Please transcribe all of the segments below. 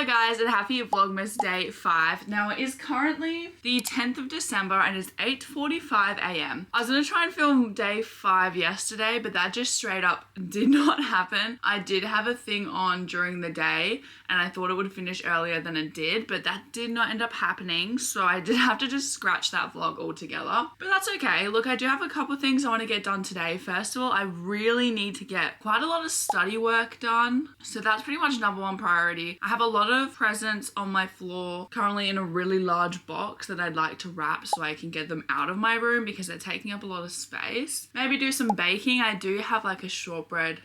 Hello guys and happy Vlogmas day 5. Now it is currently the 10th of December and it's 8:45 a.m. I was going to try and film day 5 yesterday, but that just straight up did not happen. I did have a thing on during the day and I thought it would finish earlier than it did, but that did not end up happening. So I did have to just scratch that vlog altogether. But that's okay. Look, I do have a couple things I want to get done today. First of all, I really need to get quite a lot of study work done. So that's pretty much number one priority. I have a lot of presents on my floor currently in a really large box that I'd like to wrap so I can get them out of my room because they're taking up a lot of space. Maybe do some baking. I do have like a gingerbread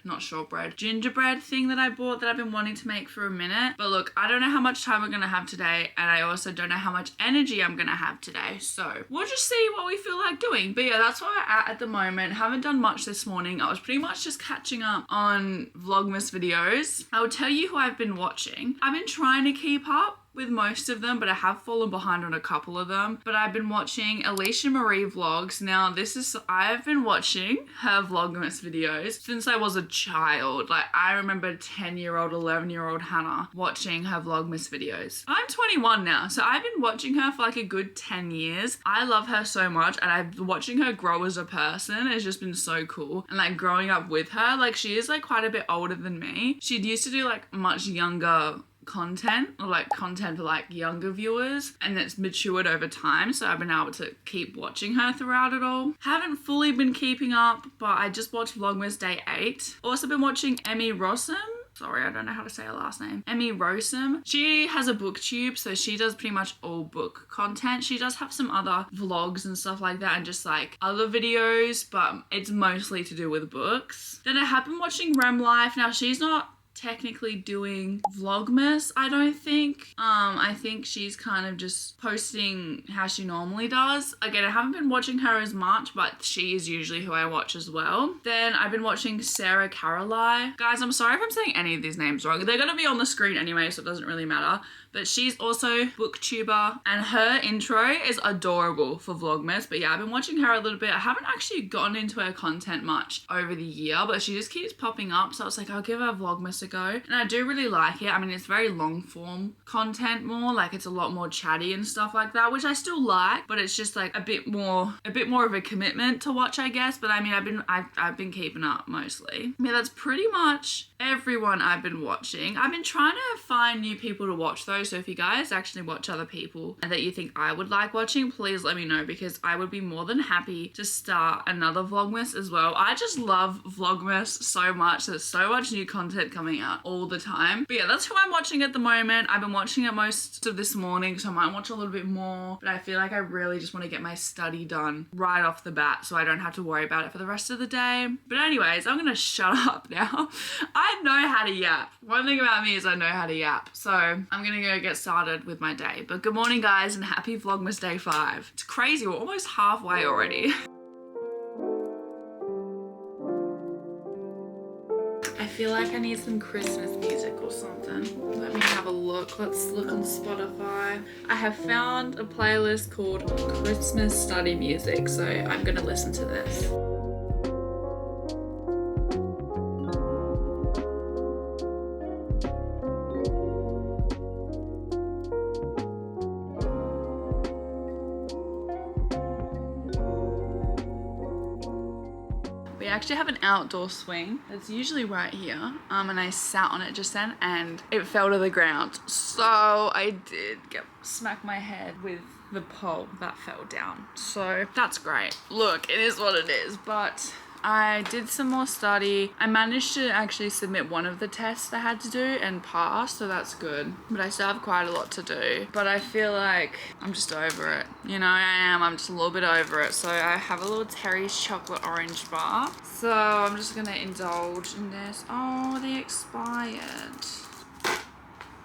thing that I bought that I've been wanting to make for a minute. But look, I don't know how much time we're gonna have today and I also don't know how much energy I'm gonna have today. So we'll just see what we feel like doing. But yeah, that's where we're at the moment. Haven't done much this morning. I was pretty much just catching up on Vlogmas videos. I will tell you who I've been watching. I've been trying to keep up with most of them, but I have fallen behind on a couple of them. But I've been watching Alicia Marie vlogs. Now I've been watching her Vlogmas videos since I was a child. Like I remember 10-year-old, 11-year-old Hannah watching her Vlogmas videos. I'm 21 now, so I've been watching her for like a good 10 years. I love her so much and I've watching her grow as a person has just been so cool. And like growing up with her, like she is like quite a bit older than me. She used to do like much younger content or like content for like younger viewers and it's matured over time, so I've been able to keep watching her throughout it all. Haven't fully been keeping up, but I just watched Vlogmas day 8. Also been watching Emmy Rossum. Sorry, I don't know how to say her last name. Emmy Rossum. She has a booktube, so she does pretty much all book content. She does have some other vlogs and stuff like that and just like other videos, but it's mostly to do with books. Then I have been watching Rem Life. Now she's not technically doing Vlogmas, I don't think. I think she's kind of just posting how she normally does. Again, I haven't been watching her as much, but she is usually who I watch as well. Then I've been watching Sarah Caroline. Guys, I'm sorry if I'm saying any of these names wrong. They're gonna be on the screen anyway, so it doesn't really matter. But she's also booktuber and her intro is adorable for Vlogmas. But yeah, I've been watching her a little bit. I haven't actually gotten into her content much over the year, but she just keeps popping up. So I was like, I'll give her Vlogmas a go. And I do really like it. I mean, it's very long form content more, like it's a lot more chatty and stuff like that, which I still like, but it's just like a bit more of a commitment to watch, I guess. But I mean, I've been keeping up mostly. Yeah, that's pretty much everyone I've been watching. I've been trying to find new people to watch though. So if you guys actually watch other people and that you think I would like watching, please let me know because I would be more than happy to start another Vlogmas as well. I just love Vlogmas so much. There's so much new content coming out all the time. But yeah, that's who I'm watching at the moment. I've been watching it most of this morning, so I might watch a little bit more, but I feel like I really just want to get my study done right off the bat so I don't have to worry about it for the rest of the day. But anyways, I'm gonna shut up now. I know how to yap. One thing about me is I know how to yap. So I'm gonna go get started with my day. But good morning guys and happy Vlogmas day 5. It's crazy, we're almost halfway already. I feel like I need some Christmas music or something. Let me have a look. Let's look on Spotify. I have found a playlist called Christmas Study Music, so I'm gonna listen to this. We actually have an outdoor swing that's usually right here, and I sat on it just then and it fell to the ground, so I did smack my head with the pole that fell down, so that's great. Look, it is what it is, but I did some more study. I managed to actually submit one of the tests I had to do and pass, so that's good. But I still have quite a lot to do. But I feel like I'm just over it. You know, I'm just a little bit over it. So I have a little Terry's chocolate orange bar. So I'm just gonna indulge in this. Oh, they expired.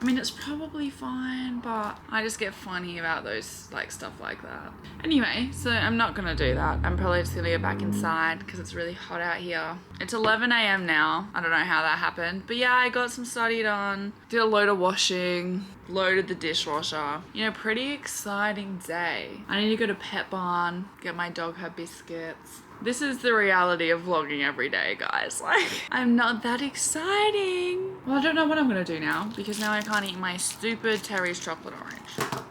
I mean, it's probably fine, but I just get funny about those, like, stuff like that. Anyway, so I'm not gonna do that. I'm probably just gonna go back inside because it's really hot out here. It's 11 a.m. now. I don't know how that happened, but yeah, I got some study done, did a load of washing, loaded the dishwasher. You know, pretty exciting day. I need to go to Pet Barn, get my dog her biscuits. This is the reality of vlogging every day, guys. Like, I'm not that exciting. Well, I don't know what I'm gonna do now because now I can't eat my stupid Terry's chocolate orange.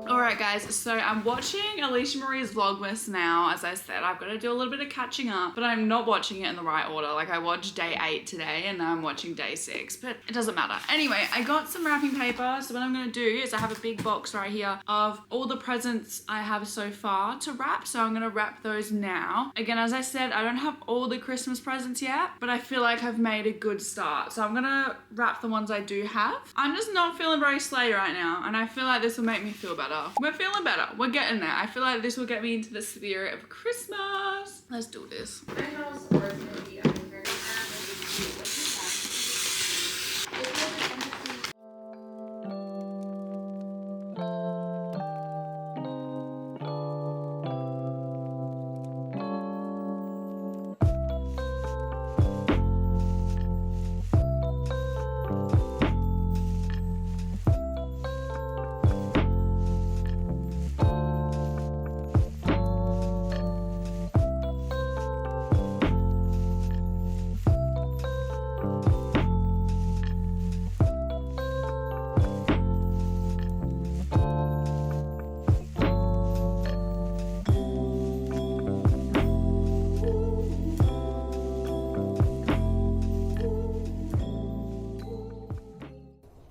Alright guys, so I'm watching Alicia Marie's Vlogmas now. As I said, I've got to do a little bit of catching up, but I'm not watching it in the right order. Like, I watched day 8 today and now I'm watching day 6, but it doesn't matter. Anyway, I got some wrapping paper, so what I'm going to do is I have a big box right here of all the presents I have so far to wrap, so I'm going to wrap those now. Again, as I said, I don't have all the Christmas presents yet, but I feel like I've made a good start, so I'm going to wrap the ones I do have. I'm just not feeling very slay right now, and I feel like this will make me feel better. We're feeling better. We're getting there. I feel like this will get me into the spirit of Christmas. Let's do this.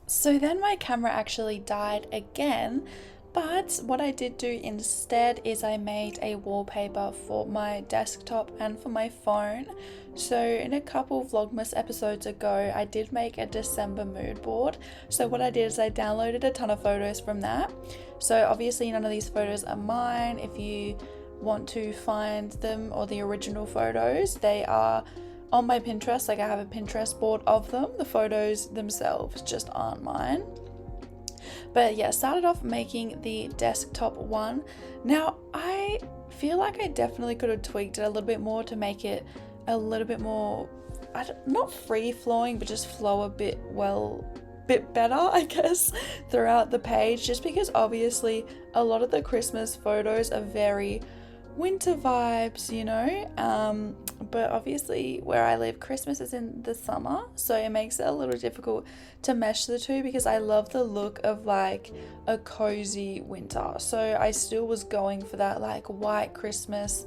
So then my camera actually died again, but what I did do instead is I made a wallpaper for my desktop and for my phone. So in a couple Vlogmas episodes ago, I did make a December mood board. So what I did is I downloaded a ton of photos from that. So obviously none of these photos are mine. If you want to find them or the original photos, they are on my Pinterest. Like, I have a Pinterest board of them. The photos themselves just aren't mine. But yeah, started off making the desktop one. Now I feel like I definitely could have tweaked it a little bit more to make it a little bit more, not free flowing, but just flow a bit better, I guess, throughout the page, just because obviously a lot of the Christmas photos are very winter vibes, you know, but obviously where I live, Christmas is in the summer, so it makes it a little difficult to mesh the two, because I love the look of like a cozy winter. So I still was going for that like white Christmas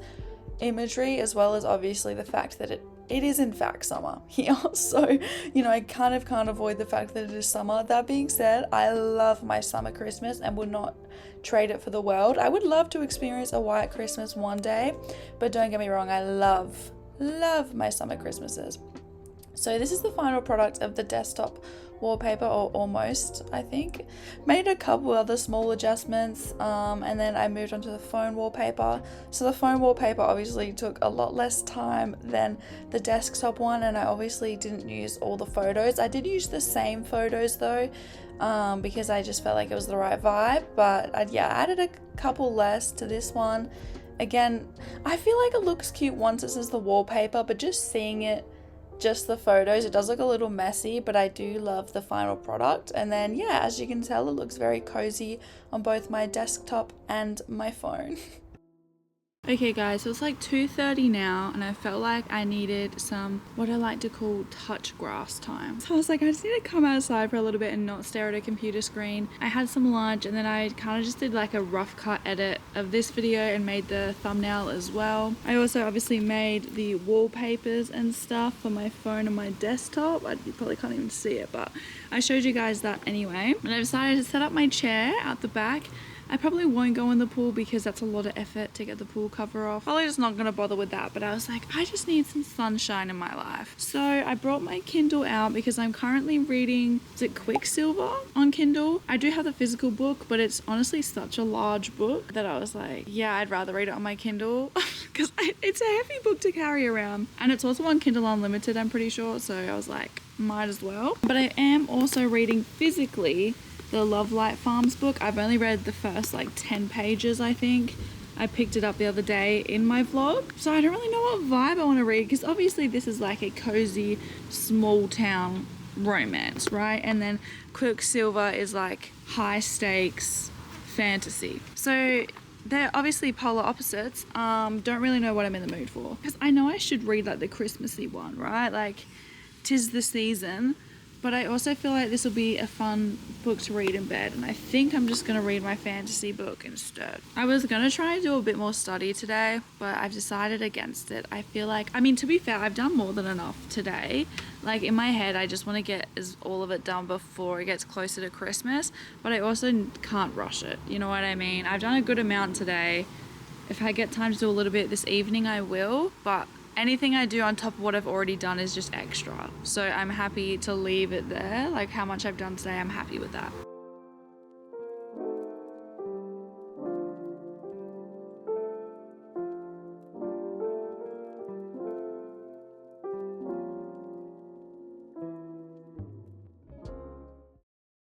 imagery, as well as obviously the fact that it is in fact summer here. So, you know, I kind of can't avoid the fact that it is summer. That being said, I love my summer Christmas and would not trade it for the world. I would love to experience a white Christmas one day, but don't get me wrong, I love my summer Christmases. So this is the final product of the desktop wallpaper, or almost, I think. Made a couple other small adjustments, and then I moved on to the phone wallpaper. So the phone wallpaper obviously took a lot less time than the desktop one, and I obviously didn't use all the photos. I did use the same photos though, because I just felt like it was the right vibe, but I added a couple less to this one. Again, I feel like it looks cute once it says the wallpaper, but just seeing it, just the photos, it does look a little messy, but I do love the final product. And then yeah, as you can tell, it looks very cozy on both my desktop and my phone. Okay guys, so it's like 2:30 now, and I felt like I needed some, what I like to call touch grass time. So I was like, I just need to come outside for a little bit and not stare at a computer screen. I had some lunch, and then I kind of just did like a rough cut edit of this video and made the thumbnail as well. I also obviously made the wallpapers and stuff for my phone and my desktop. You probably can't even see it, but I showed you guys that anyway. And I decided to set up my chair out the back. I probably won't go in the pool because that's a lot of effort to get the pool cover off. Probably just not gonna bother with that, but I was like, I just need some sunshine in my life. So I brought my Kindle out because I'm currently reading, is it Quicksilver on Kindle? I do have the physical book, but it's honestly such a large book that I was like, yeah, I'd rather read it on my Kindle because it's a heavy book to carry around. And it's also on Kindle Unlimited, I'm pretty sure. So I was like, might as well. But I am also reading physically the Love Light Farms book. I've only read the first like 10 pages, I think. I picked it up the other day in my vlog. So I don't really know what vibe I want to read, because obviously this is like a cozy small town romance, right? And then Quicksilver is like high stakes fantasy. So they're obviously polar opposites. Don't really know what I'm in the mood for. Because I know I should read like the Christmassy one, right? Like, 'tis the season. But I also feel like this will be a fun book to read in bed, and I think I'm just going to read my fantasy book instead. I was going to try and do a bit more study today, but I've decided against it. I feel like, I mean, to be fair, I've done more than enough today. Like, in my head, I just want to get all of it done before it gets closer to Christmas, but I also can't rush it. You know what I mean? I've done a good amount today. If I get time to do a little bit this evening, I will, but anything I do on top of what I've already done is just extra. So I'm happy to leave it there. Like how much I've done today, I'm happy with that.